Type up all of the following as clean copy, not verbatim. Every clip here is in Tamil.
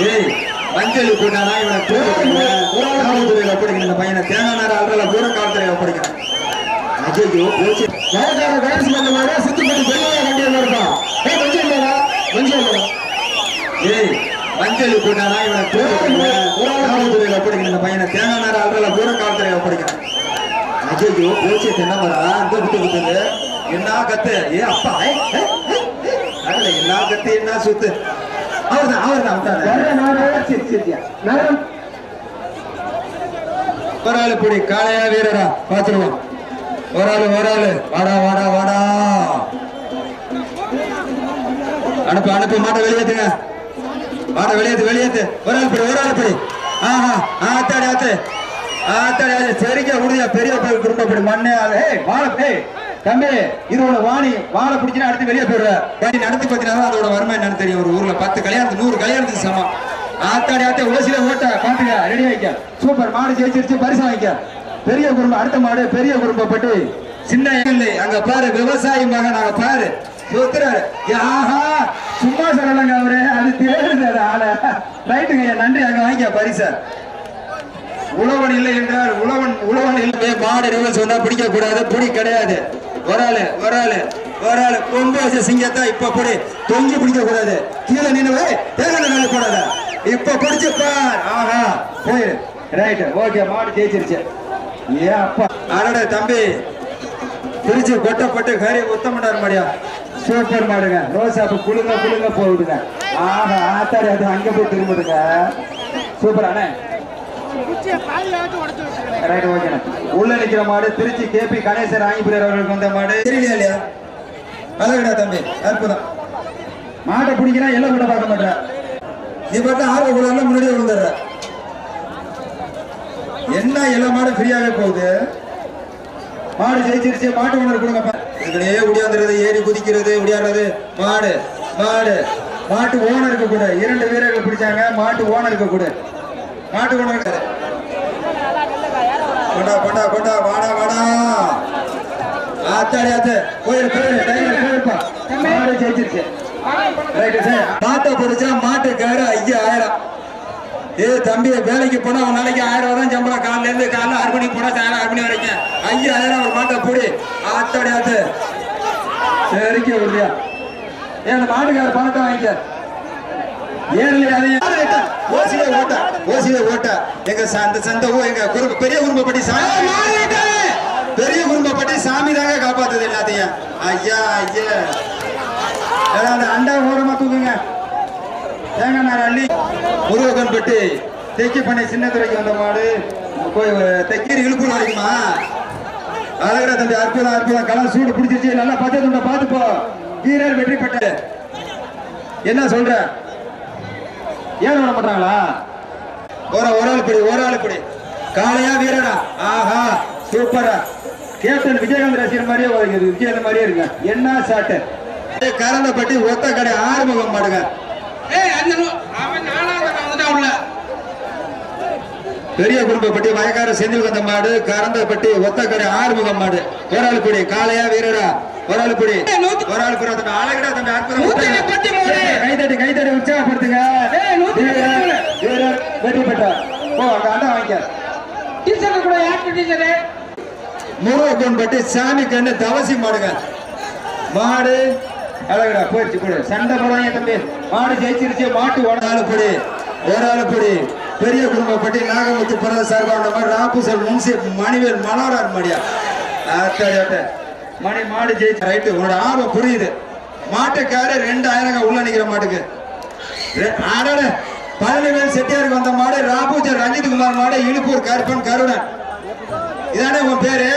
ஏய் மஞ்சள் கூட்டானா இவனை காவல்துறையில ஒப்படைக்கணும். இந்த பையனை தேங்காய் நேரம் ஆள்றல பூரா காவல்துறையில ஒப்படைக்கணும். ஐயோ போச்சு. வயக்கார டான்ஸ் பண்ண சுத்தப்பட்டு பெரிய வண்டியில் இருப்பான். மஞ்சள் இல்லடா மஞ்சள் இல்ல. ஏய் மஞ்சள் கூட்டானா இவனை காவல்துறையில ஒப்படைக்கணும். இந்த பையனை தேங்காய் நேரம் ஆள்றல பூரா காவல்துறையில ஒப்படைக்கணும். ஐயோ போச்சு. என்ன வரா அந்த குத்து குத்துது என்ன கத்து. ஏ அப்பா என்ன கத்து என்ன சுத்து. அவர்தான் ஒரு ஆளு புடி காளையா வீரரா பாத்துருவோம். ஒரு ஆளு வாடா வாடா வாடா அனுப்பு மாட்டை வெளியேத்துங்க. மாட்டை வெளியேத்து ஒரு ஆள் புடி ஆஹா ஆத்தாடி ஆத்தாடி சரிக்கா உறுதியா பெரிய குடும்ப படி மண்ணே வாழை தம்பி இது ஒரு வாழை பிடிச்சினா அடுத்து வெளியே போயிடுற நடத்தி பார்த்தீங்கன்னா அதோட வறுமை என்னன்னு தெரியும். ஒரு ஊர்ல 10 கல்யாணத்துக்கு 100 கல்யாணத்துக்கு சமம். ஆத்தாடி ஓசில ஓட்ட பாத்துக்க ரெடி ஆயிக்க. சூப்பர் மாடு ஜெயிச்சிருச்சு பரிசு வாங்கிக்க. பெரிய குடும்பம் அடுத்த மாடு பெரிய குடும்பப்பட்டு சின்ன இல்லை அங்க பாரு விவசாயி மகன் அங்க பாரு சொத்துறாரு. ஆஹா சும்மா சொல்லலங்க அவரு அது தேடுது ஆள ரைட்டுங்க. நன்றி அங்க வாங்கிக்க பரிச. உழவன் இல்லை என்றால் உழவன் இல்லை. மாடு ரிவல் சொன்னா பிடிக்க கூடாது. பிடி கிடையாது. ஒரு ஆளு கொம்பு வச்ச சிங்கத்தான் இப்ப போடு. தொங்கி பிடிக்க கூடாது. கீழே நின்று தேங்காய் கூடாது. இப்ப பிடிச்சு பார். ஆஹா போயிரு ரைட் ஓகே. மாடு ஜெயிச்சிருச்சு. ஏ அப்பா அடட தம்பி பிரிச்சு கொட்டப்பட்டு கறி உத்தமண்டார் மாடியா. சூப்பர் மாடுங்க. ரோசாப்பு குளுங்க போடுங்க. ஆஹா ஆத்தாடி அது அங்க போய் திரும்பிடுங்க. சூப்பர் அண்ணே உள்ள நிக்கிற மாடு திருச்சி கேபி கணேசர் ஆங்கிபுரியர் அவர்களுக்கு வந்த மாடு. தெரியலையா இல்லையா அழகடா தம்பி அற்புதம். மாட்டை பிடிக்கிறா எல்லாம் கூட பார்க்க மாட்டேன். நீ பார்த்தா ஆர்வ கூட முன்னாடியே விழுந்துடுற. என்ன எல்லா மாடும் ஃப்ரீயாவே போகுது. மாடு ஜெயிச்சிருச்சு. மாட்டு ஓனர் கொடுங்க. இதுலயே உடையாந்துறது ஏறி குதிக்கிறது உடையாடுறது மாடு மாட்டு ஓனருக்கு கூட 2 வீரர்கள் பிடிச்சாங்க. மாட்டு ஓனருக்கு கூட மாட்டு ஓனர் கொண்டா வாடா ஆத்தாடி ஆத்து போயிருப்பா. மாடு ஜெயிச்சிருச்சு. மாட்டை பிடிச்சா மாட்டுக்காரு 5000. ஏ தம்பி வேலைக்கு போனா ஒரு நாளைக்கு 1000 தான் சம்பளம். காலைல 6 மணிக்கு போனா சாயங்காலம் 6 மணி வரைக்கும் 5000 ஒரு மாட்டை போடி. ஆத்தாடி ஆத்து சரிக்க இல்லையா. ஏன் அந்த மாட்டுக்கார பணத்தை வாங்கிக்க. ஓசிலே ஓட்ட எங்க சந்த எங்க பெரிய குடும்பப்பட்டி சாமி தாங்க காப்பாத்துது எல்லாத்தையும். ஐயா அந்த அண்டா ஓரமா தூக்குங்க. தேங்காய் நேரம் அள்ளி முருகன் பட்டி தெக்கி பண்ணி சின்னத்துறைக்கு வந்த மாடு தெக்கீரி இழுப்பூர் வரைக்குமா. அழகடா தம்பி அற்புதம். கலர் சூடு பிடிச்சிருச்சு. நல்லா பச்சை பார்த்துப்போ. வீரர் வெற்றி பெற்ற என்ன சொல்ற ஏன் விட மாட்டாங்களா. ஒரு ஆள் படி காளையா வீரரா. ஆஹா சூப்பரா. கேப்டன் விஜயகாந்த் ரசிகர் மாதிரியே விஜயகாந்த் மாதிரியே இருக்கு. என்ன சாட்டு கரந்தப்பட்டி ஒத்த கடை ஆறுமுகம் மாடுங்க. பெரிய குடும்பப்பட்டி வயக்கார செந்தில் வந்த மாடு கரந்தப்பட்டி ஒத்த கடை ஆறுமுகம் மாடு. ஒரு ஆள் படி காளையா வீரரா. ஒரு ஆள் படி அழகடா தம்பி அற்புதம். கைதட்டி உற்சாகப்படுத்துங்க. வெற்றி பெற்றார். அண்டா வாங்கிக்க. முருகன் பட்டி சாமி கண்ணு தவசி மாடுங்க. மாடு அழகடா போயிடுச்சு கூட சண்டை போறாங்க தம்பி. மாடு ஜெயிச்சிருச்சு. மாட்டு ஒரு ஆளு படி பெரிய குடும்பப்பட்டி நாகமுத்து பிறந்த சார்பாக ராபுசல் முன்சி மணிவேல் மனோரார் மாடியா. மணி மாடு ஜெயிச்சு ரைட்டு. உன்னோட ஆர்வம் புரியுது. மாட்டுக்காரு 2000 உள்ள நிக்கிற மாட்டுக்கு. 17 செட்டியாருக்கு வந்த மாடு ராபுஜர் ரஞ்சித் குமார் மாடு இழுப்பூர் கருப்பன் கருணன். இதானே உன் பேரு.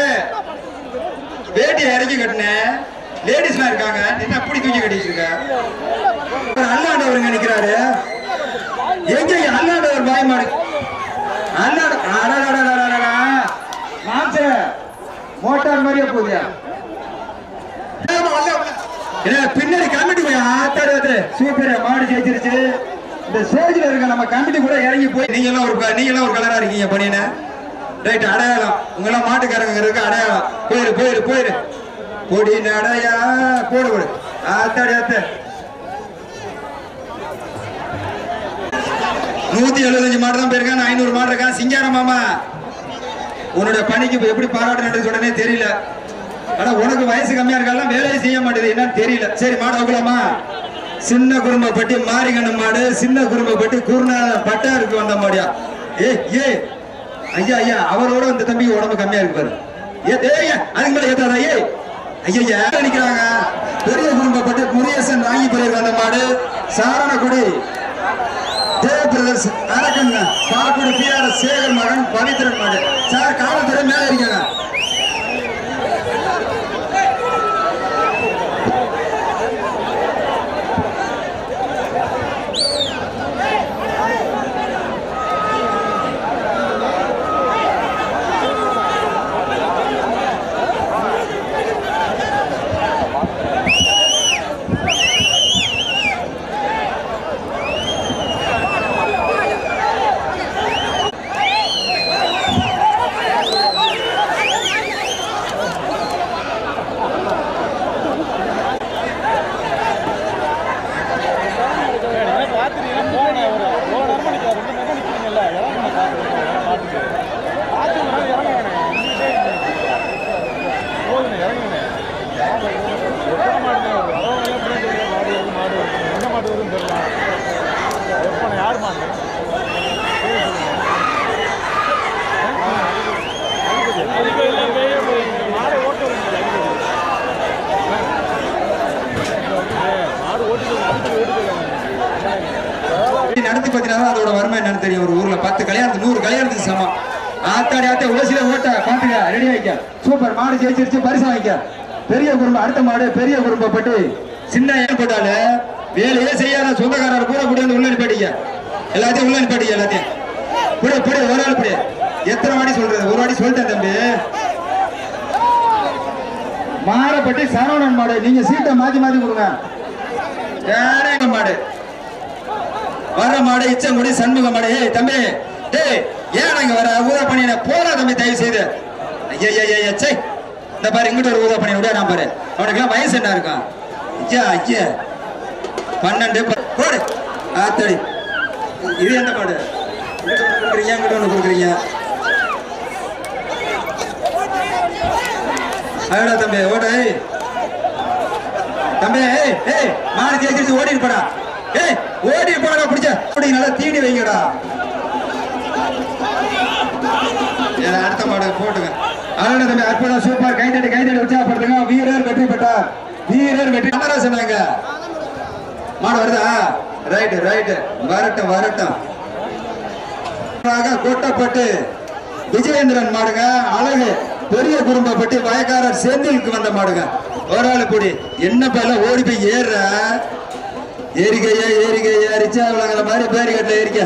வேட்டியை இறக்கி கட்டின லேடிஸ்லாம் இருக்காங்க. என்ன அப்படி தூக்கி கட்டிட்டு இருக்க. அல்லாண்டவருங்க நிக்கிறாரு. எங்க அல்லாண்டவர் பாய் மாடு மாம்ச மோட்டார் மாதிரியே போதியா. பின்னாடி கமிட்டி ஆத்தாடு சூப்பர். மாடு ஜெயிச்சிருச்சு. இந்த ஸ்டேஜ்ல இருக்க நம்ம கமிட்டி கூட இறங்கி போய் நீங்களாம் ஒரு கலரா இருக்கீங்க பண்ணின ரைட். அடையாளம் உங்கெல்லாம் மாட்டுக்காரங்க இருக்கு அடையாளம். போயிரு பொடி நடையா போடு ஆத்தாடி ஆத்த 175 மாடு தான் போயிருக்கான், 500 மாடு இருக்கான். சிங்கார மாமா, உன்னுடைய பணிக்கு எப்படி பாராட்டு உடனே தெரியல. ஆனா உனக்கு வயசு கம்மியா இருக்கலாம், வேலையை செய்ய மாட்டேது, என்னன்னு தெரியல. சரி, மாடு வைக்கலாமா? சின்ன குடும்பப்பட்டி மாரிகண்ண மாடு, சின்ன குடும்பப்பட்டி குருநாத பட்டாருக்கு வந்த மாடியா. ஏ ஐயா ஐயா, அவரோட இந்த தம்பிக்கு உடம்பு கம்மியா இருக்கு பாரு. அதுக்கு மேல ஏத்தாதா? ஐயா நிக்கிறாங்க. பெரிய குடும்பப்பட்டு முருகேசன் வாங்கி பிறகு வந்த மாடு சாரணக்குடி தேவ பிரதர்ஸ் அரக்கன் பாலக்குடி பிஆர் சேகர் மகன் பவித்ரன் மாடு. சார் காவல்துறை மேல இருக்காங்க. நடத்தி பார்த்தீங்கன்னா அதோட வருமா என்னன்னு தெரியும். ஒரு ஊர்ல 10 கல்யாணத்துக்கு 100 கல்யாணத்துக்கு சமம். ஆத்தாடி ஆத்தே ஓசில ஓட்ட பாத்துக்க, ரெடி ஆயிக்க. சூப்பர், மாடு ஜெயிச்சிருச்சு, பரிசு வாங்கிக்க. பெரிய குடும்பம், அடுத்த மாடு பெரிய குடும்பப்பட்டு சின்ன ஏன் போட்டால வேலையே செய்யாத சொந்தக்காரர் கூட கூடிய உள்ள நிப்பாட்டிக்க. எல்லாத்தையும் உள்ள நிப்பாட்டிக்க. எல்லாத்தையும் புடி புடி, ஒரு ஆள் புடி. எத்தனை வாடி சொல்றது? ஒரு வாடி சொல்லிட்டேன் தம்பி. மாறப்பட்டி சரவணன் மாடு, நீங்க சீட்டை மாத்தி மாத்தி கொடுங்க. யாரே மாடு வர மாடு இச்சங்குடி சண்முக மாடு. தம்பி, ஏன் இங்க வர ஊதா பண்ணின போறா தம்பி, தயவு செய்து. ஐயா இந்த பாரு, இங்கிட்ட ஒரு ஊதா பண்ணி விட. நான் பாரு, அவனுக்கு எல்லாம் வயசு என்ன இருக்கான்? ஐயா 12 போடு. ஆத்தடி, இது என்ன மாடு? கொடுக்குறீங்க, இங்கிட்ட ஒண்ணு கொடுக்குறீங்க. அடடா தம்பி, ஓட தம்பி. மாடு ஜெயிச்சிருச்சு, ஓடிட்டு போடா. ஓடி போடா, பிடிச்ச நல்லா தீனி வைங்கடா. அடுத்த மாடு போட்டுங்க. அழகா தம்பி, அற்புதம், சூப்பர். கைதட்டி உற்சாகப்படுத்துங்க. வீரர் வெற்றி பெற்றார், வீரர் வெற்றி. சொன்னாங்க மாடு வருதா? ரைட் வரட்டும். கொட்டப்பட்டு விஜயேந்திரன் மாடுங்க. அழகு பெரிய குடும்பப்பட்டு வயக்காரர் செந்திலுக்கு வந்த மாடுங்க. ஒரு ஆளு கூடி என்ன பேர்ல ஓடி போய் ஏறிக்கையா ரிச்சா விளங்குற மாதிரி பேரிகட்டில் ஏறிக்க.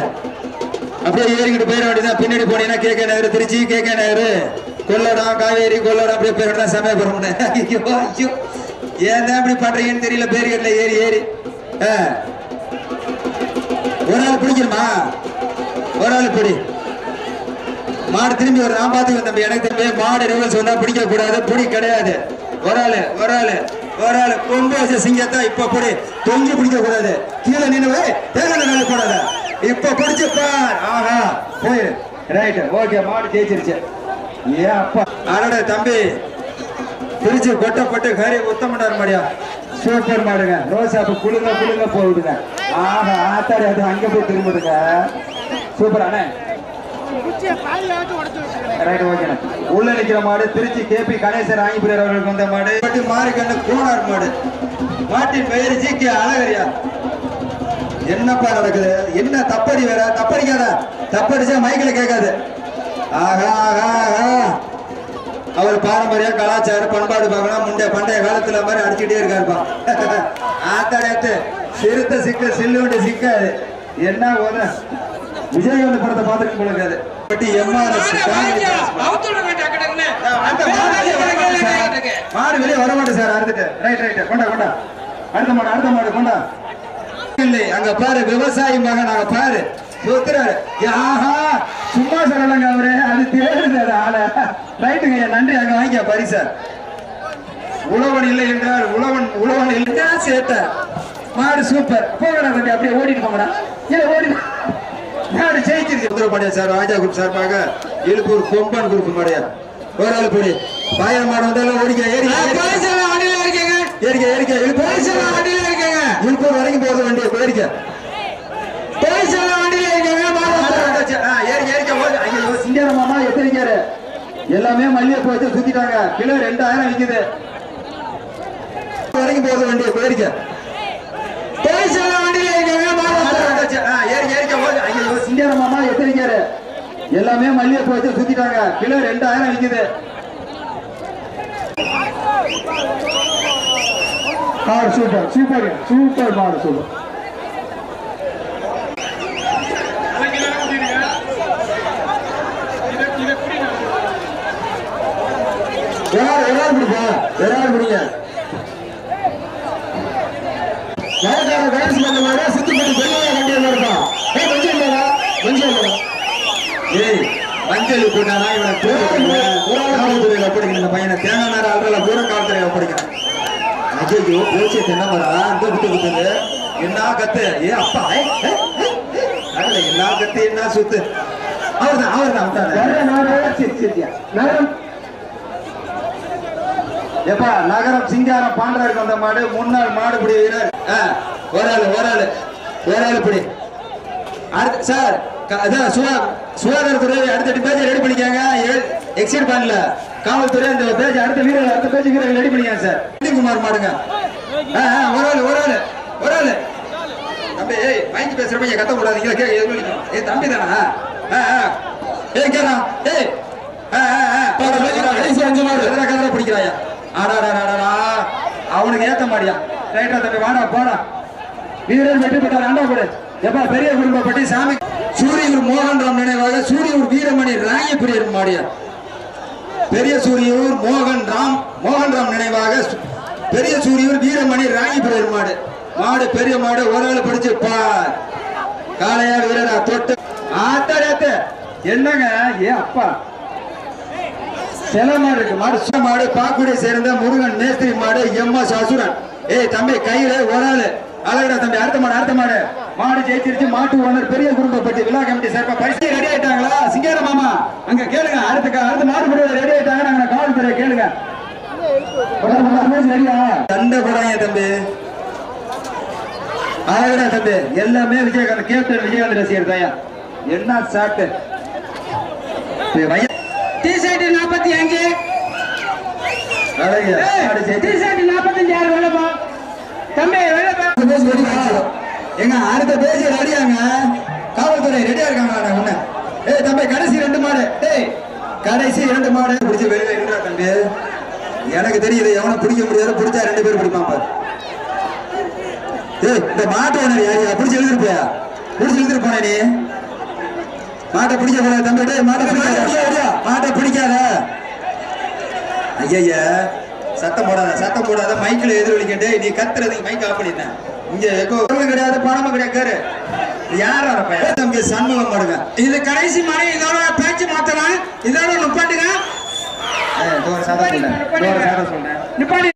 அப்படியே ஏறிக்கிட்டு போயிட வேண்டியதான். பின்னாடி போனீங்கன்னா கேகே நகர், திருச்சி கேகே நகர், கொள்ளடம், காவேரி கொள்ளடம், அப்படியே போயிட சமயபுரம். ஐயோ ஏன் தான் இப்படி பண்றீங்கன்னு தெரியல. பேரிகட்டில் ஏறி ஒரு ஆள் பிடிக்கணுமா? ஒரு ஆள் பிடி. மாடு திரும்பி வர நான் பாத்துக்க தம்பி. எனக்கு திரும்பி மாடு ரிவல்ஸ் வந்தா பிடிக்க கூடாது, பிடி கிடையாது. ஒரு ஆளு கொம்பு வச்ச சிங்கத்தை இப்ப போடு. தொங்கி பிடிக்க கூடாது, கீழே நின்று தேங்காய் கூடாது. இப்ப பிடிச்சு பார். ஆஹா, போயிரு. ரைட், ஓகே, மாடு ஜெயிச்சிருச்சு. ஏன் அப்பா அடட தம்பி, பிரிச்சு கொட்டப்பட்டு கறி உத்தமண்டார் மாடியா. சூப்பர் மாடுங்க. ரோசாப்பு குளுங்க போடுங்க. ஆஹா, ஆத்தாடி, அது அங்க போய் திரும்பிடுங்க. சூப்பர் அண்ணே. உள்ள நிக்கிற மாடு திருச்சி கேபி கணேசர் ஆங்கிபிரியர் அவர்களுக்கு வந்த மாடு. மாரிக்கண்ணு கோனார் மாடு. மாட்டின் பெயர் ஜி.கே. அழகரியா. என்னப்பா நடக்குது? என்ன தப்படி வேற? தப்படிக்காத, தப்படிச்சா மைக்கில் கேட்காது. ஆகா, அவர் பாரம்பரிய கலாச்சார பண்பாடு பார்க்கலாம். பண்டைய காலத்துல மாதிரி அடிச்சுட்டே இருக்காருப்பா. ஆத்தாடியாத்து சிறுத்த சிக்க சில்லுண்டு சிக்காது. என்ன ஓத விஜயகாந்த் படத்தை பார்த்துட்டு போயிருக்காது. மாடு வெளியே வர மாட்டேன் சார். அறுத்துட்டு ரைட் கொண்டா. அடுத்த மாடு கொண்டா. இல்லை, அங்க பாரு, விவசாயி மகன் அங்க பாரு, சுத்துறாரு. ஆஹா, சும்மா சொல்லலங்க அவரு, அது தேடுது ஆள. ரைட்டுங்க, நன்றி. அங்க வாங்கிக்க பரிசா. உழவன் இல்லை என்றார், உழவன் இல்லைன்னா சேட்ட மாடு. சூப்பர். போங்கடா தம்பி, அப்படியே ஓடிட்டு போங்கடா. ஓடி சுந்தர மாடியா சார் ராஜா குரூப் சார்பாக இழுப்பூர் கொம்பன் குரூப் மாடியா ஒரு ஆள் போடி பாயா மாடு வந்தாலும் ஓடிக்க ஏறிக்க இழுப்பூர் வரைக்கும் போகுது வண்டி ஏறிக்க சிங்காரமாமா எத்தனைக்காரு எல்லாமே மல்லிகைப்பூ வச்சு சுத்திட்டாங்க கிலோ 2000 விக்குது வரைக்கும் போகுது வண்டி ஏறிக்க சிங்காரமாமா எத்தனைக்காரு எல்லாமே மல்லிகைப்பூ வச்சு சுத்திட்டாங்க கிலோ 2000 விக்குது சூப்பர் சூப்பர் சூப்பர் மாடு சூப்பர் மஞ்சள் போட்டானா இவனை ஒப்படைக்கணும் இந்த பையனை தேங்காய் நேரம் ஆள்றல பூரா காலத்துல ஒப்படைக்கிறேன் ஐயோ போச்சு என்ன வரா அந்த குத்து குத்துது என்ன கத்து ஏ அப்பா என்ன கத்து என்ன சுத்து அவர்தான் எப்பா நகரம் சிங்காரம் பாண்டவருக்கு வந்த மாடு முன்னாள் மாடுபிடி வீரர் ஒரு ஆள் இப்படி அடுத்து சார் அதான் சுகாதாரத்துறை அடுத்த பேஜ் ரெடி பண்ணிக்காங்க எக்ஸிட் பண்ணல காவல்துறை அந்த பேஜ் அடுத்த பேஜ் வீரர்கள் ரெடி பண்ணிக்காங்க சார் குமார் மாடுங்க ஒரு ஆள் தம்பி வாங்கி பேசுறப்ப கத்த கூடாதீங்களா ஏ தம்பி தானா கேரா பிடிக்கிறாயா அவனுக்கு ஏத்த மாடியா ரைட்டா தம்பி வாடா போடா வீரர் வெற்றி பெற்றார் ஆண்டா கூட எப்பா பெரிய குடும்பப்பட்டி சாமி சூரியூர் மோகன் ராம் நினைவாக சூரியூர் வீரமணி ராயப்பிரியர் மாடியா பெரிய சூரியூர் மோகன் ராம் நினைவாக பெரிய சூரியூர் வீரமணி ராயப்பிரியர் மாடு பெரிய மாடு ஒரு ஆள் படிச்சு பார் காளையா வீரரா தொட்டு ஆத்தாட என்னங்க ஏ அப்பா செல மாடு இருக்கு மாடு பாக்குடியை சேர்ந்த முருகன் மேஸ்திரி மாடு எம்எஸ் அசுரன் ஏய் தம்பி கையில ஒரு ஆளு அழகடா தம்பி அடுத்த மாடு ஜெயிச்சிருச்சு மாட்டு ஓனர் பெரிய குடும்பப்பட்டி விழா கமிட்டி சார்பா பரிசு ரெடி ஆயிட்டாங்களா சிங்கார மாமா அங்க கேளுங்க அடுத்த மாடு ரெடி ஆயிட்டாங்க நாங்க காவல்துறை கேளுங்க சண்டை போடாங்க தம்பி அழகடா தம்பி எல்லாமே விஜயகாந்த் கேப்டன் விஜயகாந்த் ரசிகர் தாயா என்ன சாட்டு டி-ஷர்ட் 45 அழகு டி-ஷர்ட் 45 வெள்ளப்பா தம்பி வெள்ளப்பா எங்க அடுத்த பேஜ் ரெடியாங்க காவல்துறை ரெடியா இருக்காங்க ஒண்ணு ஏய் தம்பி கடைசி 2 மாடு டேய் கடைசி 2 மாடு பிடிச்சு வெளியில இருக்கா தம்பி எனக்கு தெரியுது எவனை பிடிக்க முடியாது பிடிச்சா 2 பேர் பிடிப்பான் பாரு ஏய் இந்த மாட்டு ஓனர் யாரியா பிடிச்சு எழுதிட்டு போனே நீ மாட்டை பிடிக்க கூடாது தம்பி டேய் மாட்டை பிடிக்காத ஐயா சத்தம் போடாத மைக்கில் எதிரொலிக்கண்டே நீ கத்துறதுக்கு மைக் ஆஃப் பண்ணிட்டேன் இங்க கிடையாது பணமும் கிடையாது யாரா தம்பி சண்முகம் மாடுங்க இது கடைசி மாடு இதோட பேச்சு மாத்தலாம் இதோட நிப்பாட்டுங்க சொல்றேன் நிப்பாட்டி